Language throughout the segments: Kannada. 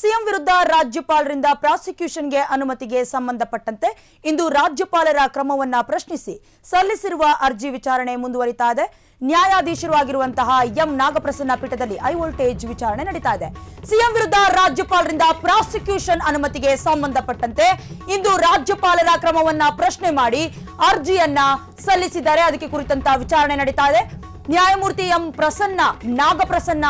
ಸಿಎಂ ವಿರುದ್ಧ ರಾಜ್ಯಪಾಲರಿಂದ ಪ್ರಾಸಿಕ್ಯೂಷನ್ಗೆ ಅನುಮತಿಗೆ ಸಂಬಂಧಪಟ್ಟಂತೆ ಇಂದು ರಾಜ್ಯಪಾಲರ ಕ್ರಮವನ್ನ ಪ್ರಶ್ನಿಸಿ ಸಲ್ಲಿಸಿರುವ ಅರ್ಜಿ ವಿಚಾರಣೆ ಮುಂದುವರಿತಾ ಇದೆ. ನ್ಯಾಯಾಧೀಶರು ಆಗಿರುವಂತಹ ಎಂ ನಾಗಪ್ರಸನ್ನ ಪೀಠದಲ್ಲಿ ಹೈ ವೋಲ್ಟೇಜ್ ವಿಚಾರಣೆ ನಡೀತಾ ಇದೆ. ಸಿಎಂ ವಿರುದ್ಧ ರಾಜ್ಯಪಾಲರಿಂದ ಪ್ರಾಸಿಕ್ಯೂಷನ್ ಅನುಮತಿಗೆ ಸಂಬಂಧಪಟ್ಟಂತೆ ಇಂದು ರಾಜ್ಯಪಾಲರ ಕ್ರಮವನ್ನ ಪ್ರಶ್ನೆ ಮಾಡಿ ಅರ್ಜಿಯನ್ನ ಸಲ್ಲಿಸಿದ್ದಾರೆ. ಅದಕ್ಕೆ ಕುರಿತಂತ ವಿಚಾರಣೆ ನಡೀತಾ ಇದೆ. ನ್ಯಾಯಮೂರ್ತಿ ಎಂ ನಾಗಪ್ರಸನ್ನ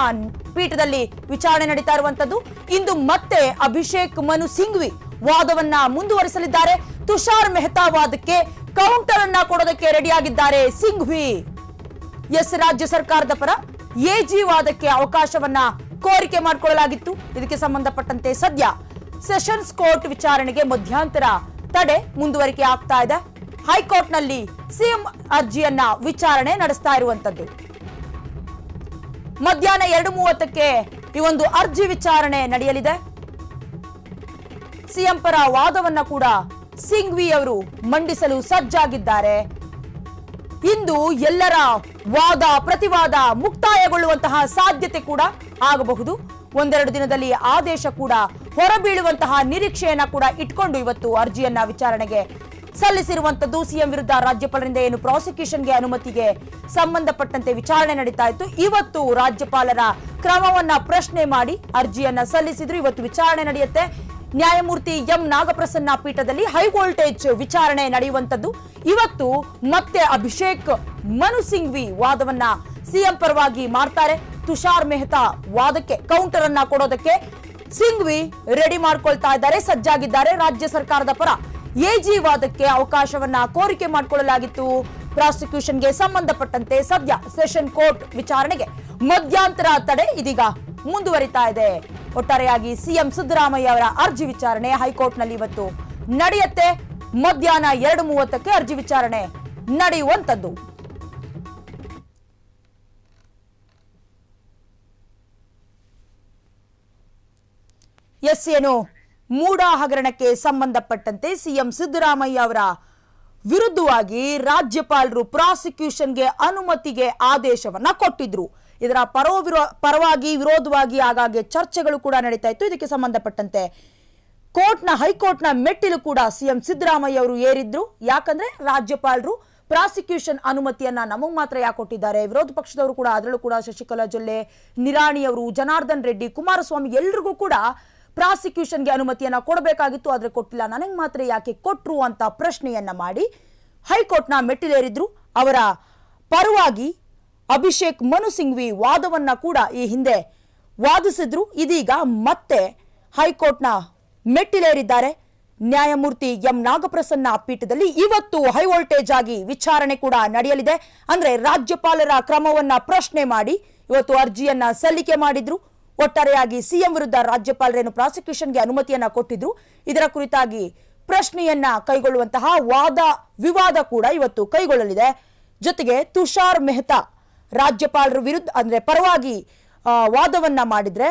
ಪೀಠದಲ್ಲಿ ವಿಚಾರಣೆ ನಡೀತಾ ಇರುವಂತದ್ದು. ಇಂದು ಮತ್ತೆ ಅಭಿಷೇಕ್ ಮನು ಸಿಂಘ್ವಿ ವಾದವನ್ನ ಮುಂದುವರಿಸಲಿದ್ದಾರೆ. ತುಷಾರ್ ಮೆಹ್ತಾ ವಾದಕ್ಕೆ ಕೌಂಟರ್ ಅನ್ನ ಕೊಡೋದಕ್ಕೆ ರೆಡಿಯಾಗಿದ್ದಾರೆ ಸಿಂಘ್ವಿ. ರಾಜ್ಯ ಸರ್ಕಾರದ ಪರ ಎಜಿ ವಾದಕ್ಕೆ ಅವಕಾಶವನ್ನ ಕೋರಿಕೆ ಮಾಡಿಕೊಳ್ಳಲಾಗಿತ್ತು. ಇದಕ್ಕೆ ಸಂಬಂಧಪಟ್ಟಂತೆ ಸದ್ಯ ಸೆಷನ್ಸ್ ಕೋರ್ಟ್ ವಿಚಾರಣೆಗೆ ಮಧ್ಯಂತರ ತಡೆ ಮುಂದುವರಿಕೆ ಆಗ್ತಾ ಇದೆ. ಹೈಕೋರ್ಟ್ ನಲ್ಲಿ ಸಿಎಂ ಅರ್ಜಿಯನ್ನ ವಿಚಾರಣೆ ನಡೆಸ್ತಾ ಇರುವಂತದ್ದು. ಮಧ್ಯಾಹ್ನ 2:30ಕ್ಕೆ ಈ ಒಂದು ಅರ್ಜಿ ವಿಚಾರಣೆ ನಡೆಯಲಿದೆ. ಸಿಎಂ ಪರ ವಾದವನ್ನ ಕೂಡ ಸಿಂಘ್ವಿ ಅವರು ಮಂಡಿಸಲು ಸಜ್ಜಾಗಿದ್ದಾರೆ. ಇಂದು ಎಲ್ಲರ ವಾದ ಪ್ರತಿವಾದ ಮುಕ್ತಾಯಗೊಳ್ಳುವಂತಹ ಸಾಧ್ಯತೆ ಕೂಡ ಆಗಬಹುದು. ಒಂದೆರಡು ದಿನದಲ್ಲಿ ಆದೇಶ ಕೂಡ ಹೊರಬೀಳುವಂತಹ ನಿರೀಕ್ಷೆಯನ್ನ ಕೂಡ ಇಟ್ಕೊಂಡು ಇವತ್ತು ಅರ್ಜಿಯನ್ನ ವಿಚಾರಣೆಗೆ ಸಲ್ಲಿಸಿರುವಂತದ್ದು. ಸಿಎಂ ವಿರುದ್ಧ ರಾಜ್ಯಪಾಲರಿಂದ ಏನು ಪ್ರಾಸಿಕ್ಯೂಷನ್ಗೆ ಅನುಮತಿಗೆ ಸಂಬಂಧಪಟ್ಟಂತೆ ವಿಚಾರಣೆ ನಡೀತಾ ಇತ್ತು. ಇವತ್ತು ರಾಜ್ಯಪಾಲರ ಕ್ರಮವನ್ನ ಪ್ರಶ್ನೆ ಮಾಡಿ ಅರ್ಜಿಯನ್ನ ಸಲ್ಲಿಸಿದ್ರು. ಇವತ್ತು ವಿಚಾರಣೆ ನಡೆಯುತ್ತೆ. ನ್ಯಾಯಮೂರ್ತಿ ಎಂ ನಾಗಪ್ರಸನ್ನ ಪೀಠದಲ್ಲಿ ಹೈ ವೋಲ್ಟೇಜ್ ವಿಚಾರಣೆ ನಡೆಯುವಂತದ್ದು. ಇವತ್ತು ಮತ್ತೆ ಅಭಿಷೇಕ್ ಮನು ಸಿಂಘ್ವಿ ವಾದವನ್ನ ಸಿಎಂ ಪರವಾಗಿ ಮಾಡ್ತಾರೆ. ತುಷಾರ್ ಮೆಹ್ತಾ ವಾದಕ್ಕೆ ಕೌಂಟರ್ ಅನ್ನ ಕೊಡೋದಕ್ಕೆ ಸಿಂಘ್ವಿ ರೆಡಿ ಮಾಡ್ಕೊಳ್ತಾ ಇದ್ದಾರೆ, ಸಜ್ಜಾಗಿದ್ದಾರೆ. ರಾಜ್ಯ ಸರ್ಕಾರದ ಪರ ಎಜಿ ವಾದಕ್ಕೆ ಅವಕಾಶವನ್ನ ಕೋರಿಕೆ ಮಾಡಿಕೊಳ್ಳಲಾಗಿತ್ತು. ಪ್ರಾಸಿಕ್ಯೂಷನ್ಗೆ ಸಂಬಂಧಪಟ್ಟಂತೆ ಸದ್ಯ ಸೆಷನ್ ಕೋರ್ಟ್ ವಿಚಾರಣೆಗೆ ಮಧ್ಯಂತರ ತಡೆ ಇದೀಗ ಮುಂದುವರಿತಾ ಇದೆ. ಒಟ್ಟಾರೆಯಾಗಿ ಸಿಎಂ ಸಿದ್ದರಾಮಯ್ಯ ಅವರ ಅರ್ಜಿ ವಿಚಾರಣೆ ಹೈಕೋರ್ಟ್ನಲ್ಲಿ ಇವತ್ತು ನಡೆಯುತ್ತೆ. ಮಧ್ಯಾಹ್ನ 2:30ಕ್ಕೆ ಅರ್ಜಿ ವಿಚಾರಣೆ ನಡೆಯುವಂತದ್ದು. ಏನು ಮೂಡಾ ಹಗರಣಕ್ಕೆ ಸಂಬಂಧಪಟ್ಟಂತೆ ಸಿಎಂ ಸಿದ್ದರಾಮಯ್ಯ ಅವರ ವಿರುದ್ಧವಾಗಿ ರಾಜ್ಯಪಾಲರು ಪ್ರಾಸಿಕ್ಯೂಷನ್ಗೆ ಅನುಮತಿಗೆ ಆದೇಶವನ್ನ ಕೊಟ್ಟಿದ್ರು. ಇದರ ಪರವಾಗಿ ವಿರೋಧವಾಗಿ ಆಗಾಗ್ಗೆ ಚರ್ಚೆಗಳು ಕೂಡ ನಡೀತಾ ಇತ್ತು. ಇದಕ್ಕೆ ಸಂಬಂಧಪಟ್ಟಂತೆ ಹೈಕೋರ್ಟ್ನ ಮೆಟ್ಟಿಲು ಕೂಡ ಸಿಎಂ ಸಿದ್ದರಾಮಯ್ಯ ಅವರು ಏರಿದ್ರು. ಯಾಕಂದ್ರೆ ರಾಜ್ಯಪಾಲರು ಪ್ರಾಸಿಕ್ಯೂಷನ್ ಅನುಮತಿಯನ್ನ ನಮಗೆ ಮಾತ್ರ ಯಾಕೆ ಕೊಟ್ಟಿದ್ದಾರೆ, ವಿರೋಧ ಪಕ್ಷದವರು ಕೂಡ, ಅದರಲ್ಲೂ ಕೂಡ ಶಶಿಕಲಾ ಜೊಲ್ಲೆ, ನಿರಾಣಿ ಅವರು, ಜನಾರ್ದನ್ ರೆಡ್ಡಿ, ಕುಮಾರಸ್ವಾಮಿ ಎಲ್ರಿಗೂ ಕೂಡ ಪ್ರಾಸಿಕ್ಯೂಷನ್ಗೆ ಅನುಮತಿಯನ್ನ ಕೊಡಬೇಕಾಗಿತ್ತು, ಆದ್ರೆ ಕೊಟ್ಟಿಲ್ಲ, ನನಗೆ ಮಾತ್ರ ಯಾಕೆ ಕೊಟ್ರು ಅಂತ ಪ್ರಶ್ನೆಯನ್ನ ಮಾಡಿ ಹೈಕೋರ್ಟ್ನ ಮೆಟ್ಟಿಲೇರಿದ್ರು. ಅವರ ಪರವಾಗಿ ಅಭಿಷೇಕ್ ಮನು ಸಿಂಘ್ವಿ ವಾದವನ್ನ ಕೂಡ ಈ ಹಿಂದೆ ವಾದಿಸಿದ್ರು. ಇದೀಗ ಮತ್ತೆ ಹೈಕೋರ್ಟ್ನ ಮೆಟ್ಟಿಲೇರಿದ್ದಾರೆ. ನ್ಯಾಯಮೂರ್ತಿ ಎಂ ನಾಗಪ್ರಸನ್ನ ಪೀಠದಲ್ಲಿ ಇವತ್ತು ಹೈ ವೋಲ್ಟೇಜ್ ಆಗಿ ವಿಚಾರಣೆ ಕೂಡ ನಡೆಯಲಿದೆ. ಅಂದ್ರೆ ರಾಜ್ಯಪಾಲರ ಕ್ರಮವನ್ನ ಪ್ರಶ್ನೆ ಮಾಡಿ ಇವತ್ತು ಅರ್ಜಿಯನ್ನ ಸಲ್ಲಿಕೆ ಮಾಡಿದ್ರು. ಒಟ್ಟಾರೆಯಾಗಿ ಸಿಎಂ ವಿರುದ್ಧ ರಾಜ್ಯಪಾಲರೇನು ಪ್ರಾಸಿಕ್ಯೂಷನ್ಗೆ ಅನುಮತಿಯನ್ನ ಕೊಟ್ಟಿದ್ರು, ಇದರ ಕುರಿತಾಗಿ ಪ್ರಶ್ನೆಯನ್ನ ಕೈಗೊಳ್ಳುವಂತಹ ವಾದ ವಿವಾದ ಕೂಡ ಇವತ್ತು ಕೈಗೊಳ್ಳಲಿದೆ. ಜೊತೆಗೆ ತುಷಾರ್ ಮೆಹ್ತಾ ರಾಜ್ಯಪಾಲರ ವಿರುದ್ಧ ಅಂದ್ರೆ ಪರವಾಗಿ ವಾದವನ್ನ ಮಾಡಿದ್ರೆ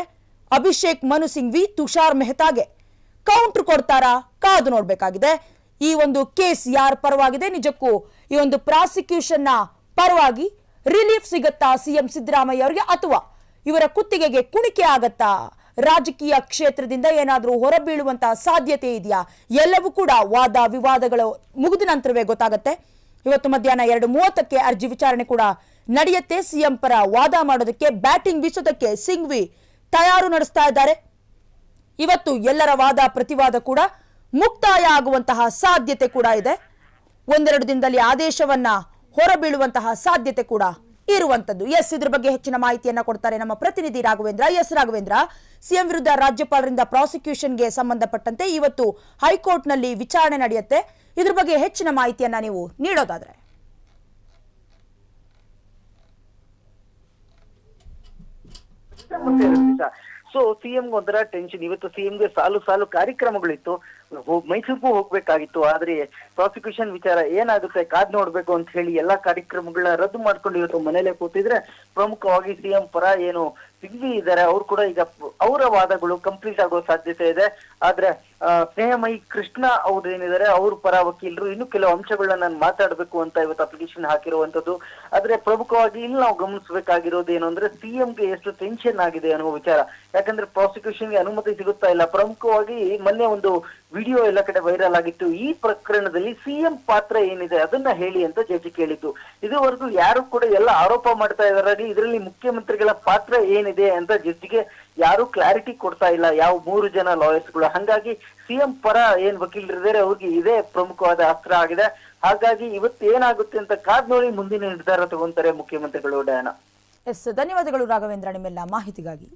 ಅಭಿಷೇಕ್ ಮನು ಸಿಂಘ್ವಿ ತುಷಾರ್ ಮೆಹ್ತಾಗೆ ಕೌಂಟರ್ ಕೊಡ್ತಾರಾ, ಕಾದು ನೋಡ್ಬೇಕಾಗಿದೆ. ಈ ಒಂದು ಕೇಸ್ ಯಾರ ಪರವಾಗಿದೆ, ನಿಜಕ್ಕೂ ಈ ಒಂದು ಪ್ರಾಸಿಕ್ಯೂಷನ್ ಪರವಾಗಿ ರಿಲೀಫ್ ಸಿಗತ್ತಾ ಸಿಎಂ ಸಿದ್ದರಾಮಯ್ಯ ಅವರಿಗೆ, ಅಥವಾ ಇವರ ಕುತ್ತಿಗೆಗೆ ಕುಣಿಕೆ ಆಗತ್ತಾ, ರಾಜಕೀಯ ಕ್ಷೇತ್ರದಿಂದ ಏನಾದರೂ ಹೊರಬೀಳುವಂತಹ ಸಾಧ್ಯತೆ ಇದೆಯಾ, ಎಲ್ಲವೂ ಕೂಡ ವಾದ ವಿವಾದಗಳು ಮುಗಿದ ನಂತರವೇ ಗೊತ್ತಾಗತ್ತೆ. ಇವತ್ತು ಮಧ್ಯಾಹ್ನ 2:30ಕ್ಕೆ ಅರ್ಜಿ ವಿಚಾರಣೆ ಕೂಡ ನಡೆಯುತ್ತೆ. ಸಿಎಂ ಪರ ವಾದ ಮಾಡೋದಕ್ಕೆ, ಬ್ಯಾಟಿಂಗ್ ಬೀಸೋದಕ್ಕೆ ಸಿಂಘ್ವಿ ತಯಾರು ನಡೆಸ್ತಾ ಇದ್ದಾರೆ. ಇವತ್ತು ಎಲ್ಲರ ವಾದ ಪ್ರತಿವಾದ ಕೂಡ ಮುಕ್ತಾಯ ಆಗುವಂತಹ ಸಾಧ್ಯತೆ ಕೂಡ ಇದೆ. ಒಂದೆರಡು ದಿನದಲ್ಲಿ ಆದೇಶವನ್ನ ಹೊರಬೀಳುವಂತಹ ಸಾಧ್ಯತೆ ಕೂಡ ಇರುವಂತದ್ದು. ಇದ್ರ ಬಗ್ಗೆ ಹೆಚ್ಚಿನ ಮಾಹಿತಿಯನ್ನ ಕೊಡ್ತಾರೆ ನಮ್ಮ ಪ್ರತಿನಿಧಿ ರಾಘವೇಂದ್ರ. ರಾಘವೇಂದ್ರ, ಸಿಎಂ ವಿರುದ್ಧ ರಾಜ್ಯಪಾಲರಿಂದ ಪ್ರಾಸಿಕ್ಯೂಷನ್ಗೆ ಸಂಬಂಧಪಟ್ಟಂತೆ ಇವತ್ತು ಹೈಕೋರ್ಟ್ ನಲ್ಲಿ ವಿಚಾರಣೆ ನಡೆಯುತ್ತೆ. ಇದ್ರ ಬಗ್ಗೆ ಹೆಚ್ಚಿನ ಮಾಹಿತಿಯನ್ನ ನೀವು ನೀಡೋದಾದ್ರೆ. ಸೊ ಸಿಎಂ ಒಂಥರ ಟೆನ್ಷನ್. ಇವತ್ತು ಸಿಎಂಗೆ ಸಾಲು ಕಾರ್ಯಕ್ರಮಗಳಿತ್ತು, ಮೈಸೂರಿಗೂ ಹೋಗ್ಬೇಕಾಗಿತ್ತು. ಆದ್ರೆ ಪ್ರಾಸಿಕ್ಯೂಷನ್ ವಿಚಾರ ಏನಾಗುತ್ತೆ ಕಾದ್ ನೋಡ್ಬೇಕು ಅಂತ ಹೇಳಿ ಎಲ್ಲಾ ಕಾರ್ಯಕ್ರಮಗಳನ್ನ ರದ್ದು ಮಾಡ್ಕೊಂಡು ಇವತ್ತು ಮನೇಲೆ ಕೂತಿದ್ರೆ, ಪ್ರಮುಖವಾಗಿ ಸಿಎಂ ಪರ ಏನು ಸಿಂಘ್ವಿ ಇದ್ದಾರೆ, ಅವ್ರು ಕೂಡ ಈಗ ಅವರ ವಾದಗಳು ಕಂಪ್ಲೀಟ್ ಆಗೋ ಸಾಧ್ಯತೆ ಇದೆ. ಆದ್ರೆ ಸ್ನೇಹಮಯಿ ಕೃಷ್ಣ ಅವ್ರು ಏನಿದ್ದಾರೆ ಅವ್ರ ಪರ ವಕೀಲರು ಇನ್ನು ಕೆಲವು ಅಂಶಗಳನ್ನ ನಾನು ಮಾತಾಡ್ಬೇಕು ಅಂತ ಇವತ್ತು ಅಪ್ಲಿಕೇಶನ್ ಹಾಕಿರುವಂತದ್ದು. ಆದ್ರೆ ಪ್ರಮುಖವಾಗಿ ಇಲ್ಲಿ ನಾವು ಗಮನಿಸಬೇಕಾಗಿರೋದು ಏನು ಅಂದ್ರೆ ಸಿಎಂಗೆ ಎಷ್ಟು ಟೆನ್ಷನ್ ಆಗಿದೆ ಅನ್ನೋ ವಿಚಾರ. ಯಾಕಂದ್ರೆ ಪ್ರಾಸಿಕ್ಯೂಷನ್ಗೆ ಅನುಮತಿ ಸಿಗುತ್ತಾ ಇಲ್ಲ. ಪ್ರಮುಖವಾಗಿ ಮೊನ್ನೆ ಒಂದು ವಿಡಿಯೋ ಎಲ್ಲ ಕಡೆ ವೈರಲ್ ಆಗಿತ್ತು. ಈ ಪ್ರಕರಣದಲ್ಲಿ ಸಿಎಂ ಪಾತ್ರ ಏನಿದೆ ಅದನ್ನ ಹೇಳಿ ಅಂತ ಜಡ್ಜಿ ಕೇಳಿದ್ದು. ಇದುವರೆಗೂ ಯಾರು ಕೂಡ ಎಲ್ಲ ಆರೋಪ ಮಾಡ್ತಾ ಇದ್ದಾರೆ, ಇದರಲ್ಲಿ ಮುಖ್ಯಮಂತ್ರಿಗಳ ಪಾತ್ರ ಏನಿದೆ ಅಂತ ಜಡ್ಜಿಗೆ ಯಾರು ಕ್ಲಾರಿಟಿ ಕೊಡ್ತಾ ಇಲ್ಲ, ಯಾವ 3 ಜನ ಲಾಯರ್ಸ್ಗಳು. ಹಾಗಾಗಿ ಸಿಎಂ ಪರ ಏನ್ ವಕೀಲರಿದ್ದಾರೆ ಅವ್ರಿಗೆ ಇದೇ ಪ್ರಮುಖವಾದ ಅಸ್ತ್ರ ಆಗಿದೆ. ಹಾಗಾಗಿ ಇವತ್ತು ಏನಾಗುತ್ತೆ ಅಂತ ಕಾದ್ ನೋಡಿ ಮುಂದಿನ ನಿರ್ಧಾರ ತಗೊಂತಾರೆ ಮುಖ್ಯಮಂತ್ರಿಗಳು. ಡಯಾನ, ಧನ್ಯವಾದಗಳು ರಾಘವೇಂದ್ರ ನಿಮ್ಮೆಲ್ಲ ಮಾಹಿತಿಗಾಗಿ.